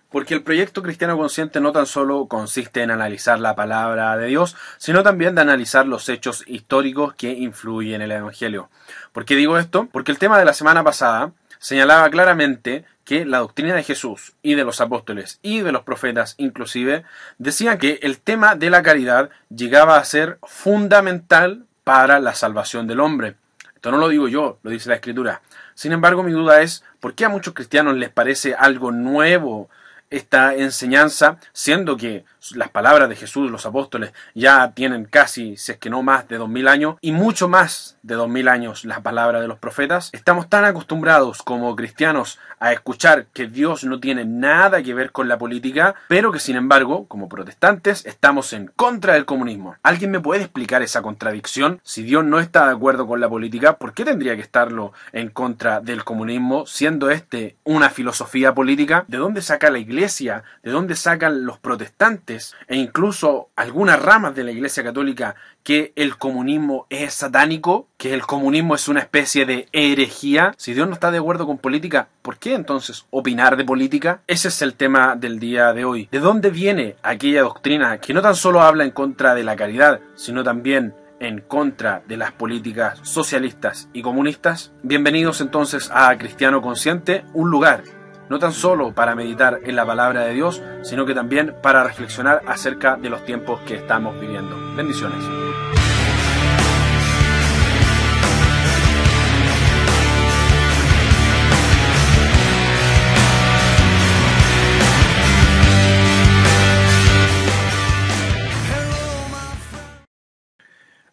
Porque el proyecto cristiano consciente no tan solo consiste en analizar la palabra de Dios, sino también de analizar los hechos históricos que influyen en el Evangelio. ¿Por qué digo esto? Porque el tema de la semana pasada señalaba claramente que la doctrina de Jesús y de los apóstoles y de los profetas inclusive decían que el tema de la caridad llegaba a ser fundamental para la salvación del hombre. Esto no lo digo yo, lo dice la Escritura. Sin embargo, mi duda es, ¿por qué a muchos cristianos les parece algo nuevo esta enseñanza, siendo que las palabras de Jesús, los apóstoles, ya tienen casi, si es que no más, de 2000 años, y mucho más de 2000 años las palabras de los profetas? Estamos tan acostumbrados como cristianos a escuchar que Dios no tiene nada que ver con la política, pero que sin embargo, como protestantes, estamos en contra del comunismo. ¿Alguien me puede explicar esa contradicción? Si Dios no está de acuerdo con la política, ¿por qué tendría que estarlo en contra del comunismo, siendo este una filosofía política? ¿De dónde saca la Iglesia? ¿De dónde sacan los protestantes e incluso algunas ramas de la Iglesia católica que el comunismo es satánico, que el comunismo es una especie de herejía? Si Dios no está de acuerdo con política, ¿por qué entonces opinar de política? Ese es el tema del día de hoy. ¿De dónde viene aquella doctrina que no tan solo habla en contra de la caridad, sino también en contra de las políticas socialistas y comunistas? Bienvenidos entonces a Cristiano Consciente, un lugar no tan solo para meditar en la palabra de Dios, sino que también para reflexionar acerca de los tiempos que estamos viviendo. Bendiciones.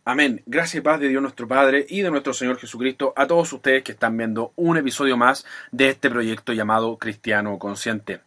Amén. Gracias y paz de Dios nuestro Padre y de nuestro Señor Jesucristo a todos ustedes que están viendo un episodio más de este proyecto llamado Cristiano Consciente.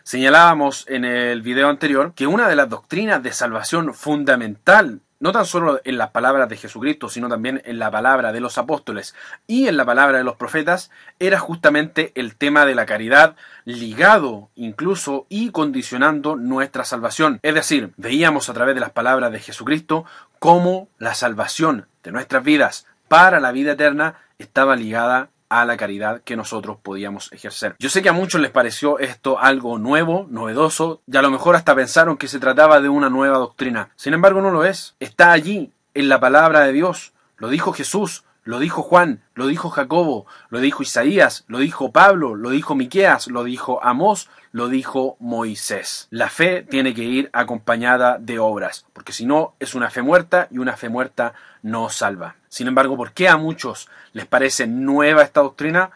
Señalábamos en el video anterior que una de las doctrinas de salvación fundamental, no tan solo en las palabras de Jesucristo, sino también en la palabra de los apóstoles y en la palabra de los profetas, era justamente el tema de la caridad, ligado incluso y condicionando nuestra salvación. Es decir, veíamos a través de las palabras de Jesucristo cómo la salvación de nuestras vidas para la vida eterna estaba ligada a la caridad que nosotros podíamos ejercer. Yo sé que a muchos les pareció esto algo nuevo, novedoso, y a lo mejor hasta pensaron que se trataba de una nueva doctrina. Sin embargo, no lo es. Está allí, en la palabra de Dios. Lo dijo Jesús, lo dijo Juan, lo dijo Jacobo, lo dijo Isaías, lo dijo Pablo, lo dijo Miqueas, lo dijo Amós, lo dijo Moisés. La fe tiene que ir acompañada de obras, porque si no es una fe muerta y una fe muerta no salva. Sin embargo, ¿por qué a muchos les parece nueva esta doctrina?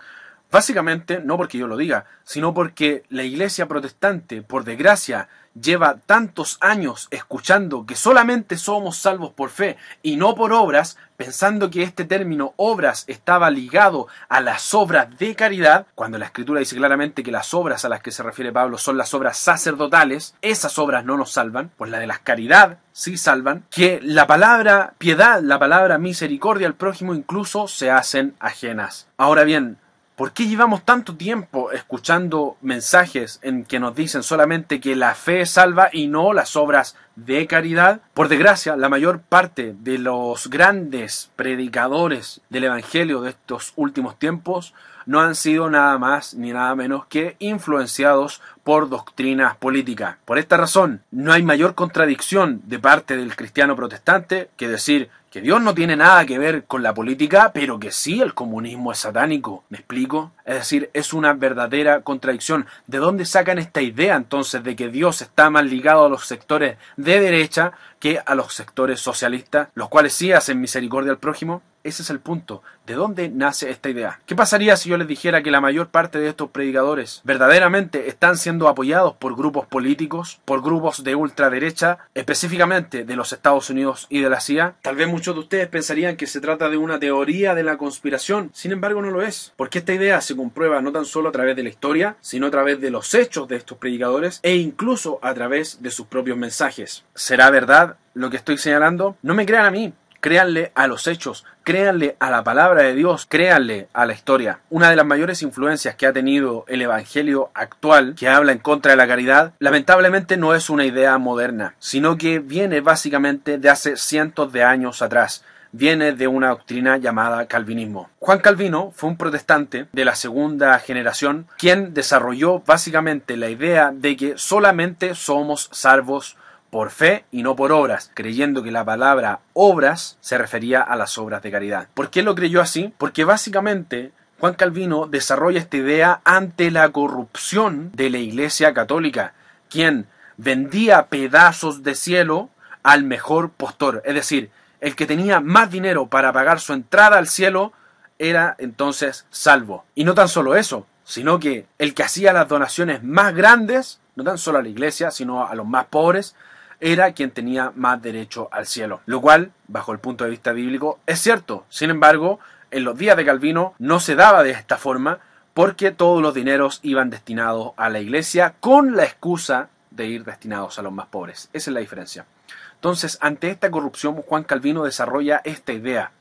Básicamente, no porque yo lo diga, sino porque la Iglesia protestante, por desgracia, lleva tantos años escuchando que solamente somos salvos por fe y no por obras, pensando que este término obras estaba ligado a las obras de caridad, cuando la Escritura dice claramente que las obras a las que se refiere Pablo son las obras sacerdotales. Esas obras no nos salvan, pues la de la caridad sí salvan, que la palabra piedad, la palabra misericordia al prójimo incluso se hacen ajenas. Ahora bien, ¿por qué llevamos tanto tiempo escuchando mensajes en que nos dicen solamente que la fe salva y no las obras de caridad? Por desgracia, la mayor parte de los grandes predicadores del Evangelio de estos últimos tiempos no han sido nada más ni nada menos que influenciados por doctrinas políticas. Por esta razón, no hay mayor contradicción de parte del cristiano protestante que decir que Dios no tiene nada que ver con la política, pero que sí el comunismo es satánico. ¿Me explico? Es decir, es una verdadera contradicción. ¿De dónde sacan esta idea entonces de que Dios está más ligado a los sectores de derecha que a los sectores socialistas, los cuales sí hacen misericordia al prójimo? Ese es el punto. ¿De dónde nace esta idea? ¿Qué pasaría si yo les dijera que la mayor parte de estos predicadores verdaderamente están siendo apoyados por grupos políticos, por grupos de ultraderecha, específicamente de los Estados Unidos y de la CIA? Tal vez muchos de ustedes pensarían que se trata de una teoría de la conspiración. Sin embargo, no lo es. Porque esta idea se comprueba no tan solo a través de la historia, sino a través de los hechos de estos predicadores e incluso a través de sus propios mensajes. ¿Será verdad lo que estoy señalando? No me crean a mí. Créanle a los hechos, créanle a la palabra de Dios, créanle a la historia. Una de las mayores influencias que ha tenido el evangelio actual, que habla en contra de la caridad, lamentablemente no es una idea moderna, sino que viene básicamente de hace cientos de años atrás. viene de una doctrina llamada calvinismo. Juan Calvino fue un protestante de la segunda generación quien desarrolló básicamente la idea de que solamente somos salvos por fe y no por obras, creyendo que la palabra obras se refería a las obras de caridad. ¿Por qué lo creyó así? Porque básicamente Juan Calvino desarrolla esta idea ante la corrupción de la Iglesia Católica, quien vendía pedazos de cielo al mejor postor, es decir, el que tenía más dinero para pagar su entrada al cielo era entonces salvo. Y no tan solo eso, sino que el que hacía las donaciones más grandes, no tan solo a la iglesia, sino a los más pobres, era quien tenía más derecho al cielo. Lo cual, bajo el punto de vista bíblico, es cierto. Sin embargo, en los días de Calvino no se daba de esta forma porque todos los dineros iban destinados a la iglesia con la excusa de ir destinados a los más pobres. Esa es la diferencia. Entonces, ante esta corrupción, Juan Calvino desarrolla esta idea,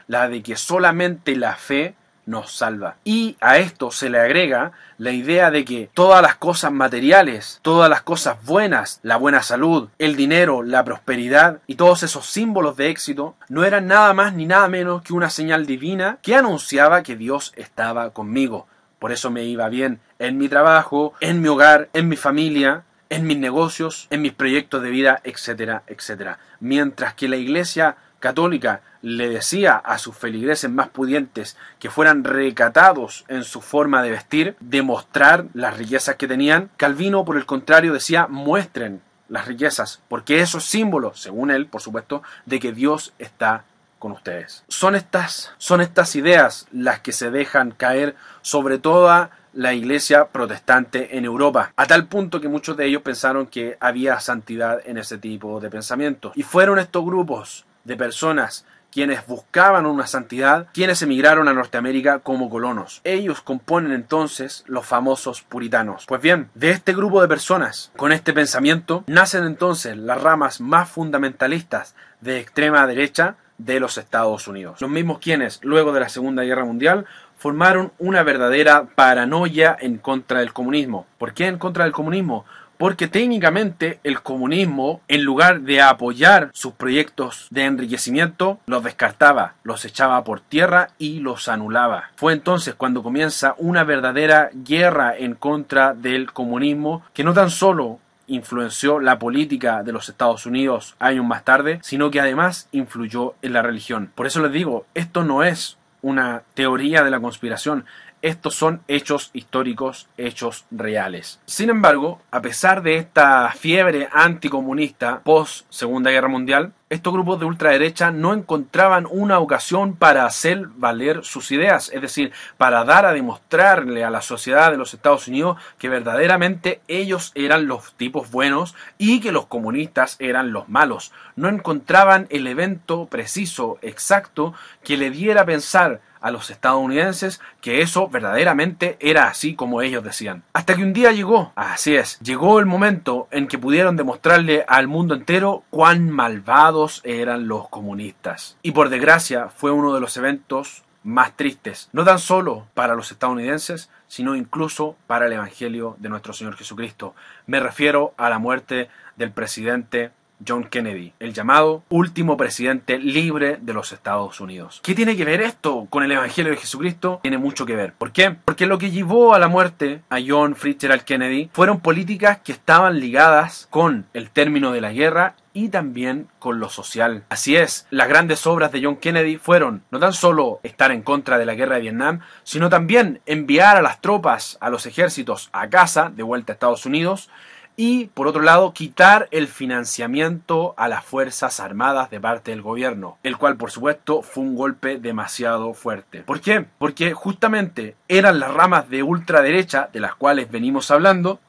la de que solamente la fe nos salva. Y a esto se le agrega la idea de que todas las cosas materiales, todas las cosas buenas, la buena salud, el dinero, la prosperidad y todos esos símbolos de éxito no eran nada más ni nada menos que una señal divina que anunciaba que Dios estaba conmigo. Por eso me iba bien en mi trabajo, en mi hogar, en mi familia, en mis negocios, en mis proyectos de vida, etcétera, etcétera. Mientras que la Iglesia Católica le decía a sus feligreses más pudientes que fueran recatados en su forma de vestir, de mostrar las riquezas que tenían, Calvino, por el contrario, decía muestren las riquezas, porque eso es símbolo, según él, por supuesto, de que Dios está con ustedes. Son estas ideas las que se dejan caer sobre toda la iglesia protestante en Europa, a tal punto que muchos de ellos pensaron que había santidad en ese tipo de pensamientos. Y fueron estos grupos de personas quienes buscaban una santidad, quienes emigraron a Norteamérica como colonos. Ellos componen entonces los famosos puritanos. Pues bien, de este grupo de personas, con este pensamiento, nacen entonces las ramas más fundamentalistas de extrema derecha de los Estados Unidos. Los mismos quienes, luego de la Segunda Guerra Mundial, formaron una verdadera paranoia en contra del comunismo. ¿Por qué en contra del comunismo? Porque técnicamente el comunismo, en lugar de apoyar sus proyectos de enriquecimiento, los descartaba, los echaba por tierra y los anulaba. Fue entonces cuando comienza una verdadera guerra en contra del comunismo, que no tan solo influenció la política de los Estados Unidos años más tarde, sino que además influyó en la religión. Por eso les digo, esto no es una teoría de la conspiración. Estos son hechos históricos, hechos reales. Sin embargo, a pesar de esta fiebre anticomunista post Segunda Guerra Mundial, estos grupos de ultraderecha no encontraban una ocasión para hacer valer sus ideas, es decir, para dar a demostrarle a la sociedad de los Estados Unidos que verdaderamente ellos eran los tipos buenos y que los comunistas eran los malos. No encontraban el evento preciso, exacto, que le diera a pensar a los estadounidenses que eso verdaderamente era así como ellos decían. Hasta que un día llegó, así es, llegó el momento en que pudieron demostrarle al mundo entero cuán malvados eran los comunistas. Y por desgracia fue uno de los eventos más tristes, no tan solo para los estadounidenses, sino incluso para el Evangelio de nuestro Señor Jesucristo. Me refiero a la muerte del presidente John Kennedy, el llamado último presidente libre de los Estados Unidos. ¿Qué tiene que ver esto con el Evangelio de Jesucristo? Tiene mucho que ver. ¿Por qué? Porque lo que llevó a la muerte a John Fitzgerald Kennedy fueron políticas que estaban ligadas con el término de la guerra y también con lo social. Así es, las grandes obras de John Kennedy fueron no tan solo estar en contra de la guerra de Vietnam, sino también enviar a las tropas, a los ejércitos a casa, de vuelta a Estados Unidos, y, por otro lado, quitar el financiamiento a las Fuerzas Armadas de parte del gobierno, el cual, por supuesto, fue un golpe demasiado fuerte. ¿Por qué? Porque justamente eran las ramas de ultraderecha, de las cuales venimos hablando,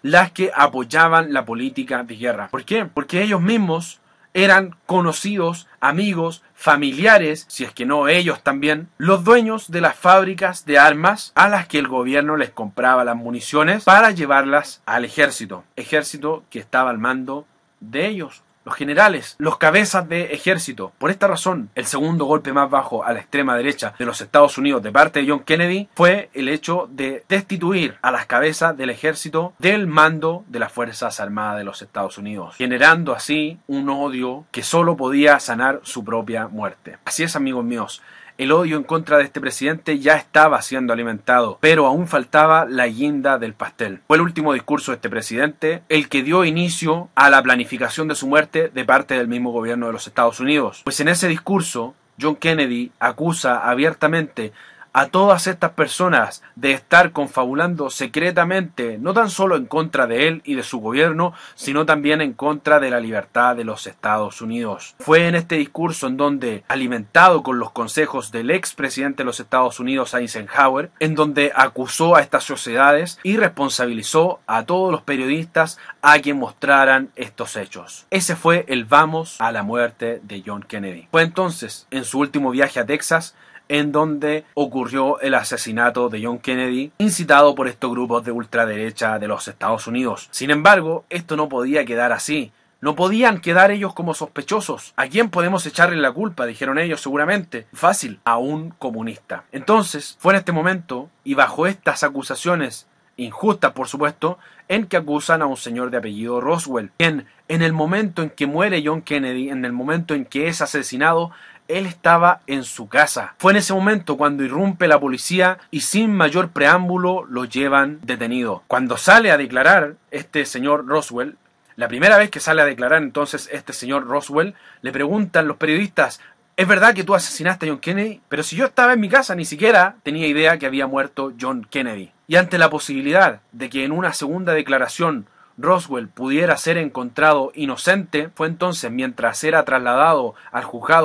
las que apoyaban la política de guerra. ¿Por qué? Porque ellos mismos eran conocidos, amigos, familiares, si es que no ellos también, los dueños de las fábricas de armas a las que el gobierno les compraba las municiones para llevarlas al ejército. Ejército que estaba al mando de ellos, los generales, los cabezas de ejército. Por esta razón, el segundo golpe más bajo a la extrema derecha de los Estados Unidos de parte de John Kennedy fue el hecho de destituir a las cabezas del ejército del mando de las Fuerzas Armadas de los Estados Unidos, generando así un odio que solo podía sanar su propia muerte. Así es, amigos míos. El odio en contra de este presidente ya estaba siendo alimentado, pero aún faltaba la guinda del pastel. Fue el último discurso de este presidente el que dio inicio a la planificación de su muerte de parte del mismo gobierno de los Estados Unidos. Pues en ese discurso, John Kennedy acusa abiertamente a todas estas personas de estar confabulando secretamente, no tan solo en contra de él y de su gobierno, sino también en contra de la libertad de los Estados Unidos. Fue en este discurso en donde, alimentado con los consejos del expresidente de los Estados Unidos, Eisenhower, en donde acusó a estas sociedades y responsabilizó a todos los periodistas a quien mostraran estos hechos. Ese fue el vamos a la muerte de John Kennedy. Fue entonces, en su último viaje a Texas, en donde ocurrió el asesinato de John Kennedy, incitado por estos grupos de ultraderecha de los Estados Unidos. Sin embargo, esto no podía quedar así. No podían quedar ellos como sospechosos. ¿A quién podemos echarle la culpa?, dijeron ellos seguramente. Fácil, a un comunista. Entonces, fue en este momento, y bajo estas acusaciones, injustas por supuesto, en que acusan a un señor de apellido Roswell, quien en el momento en que muere John Kennedy, en el momento en que es asesinado, él estaba en su casa. Fue en ese momento cuando irrumpe la policía y sin mayor preámbulo lo llevan detenido. Cuando sale a declarar este señor Roswell, la primera vez que sale a declarar entonces este señor Roswell, le preguntan los periodistas: ¿es verdad que tú asesinaste a John Kennedy? Pero si yo estaba en mi casa, ni siquiera tenía idea que había muerto John Kennedy. Y ante la posibilidad de que en una segunda declaración Roswell pudiera ser encontrado inocente, fue entonces mientras era trasladado al juzgado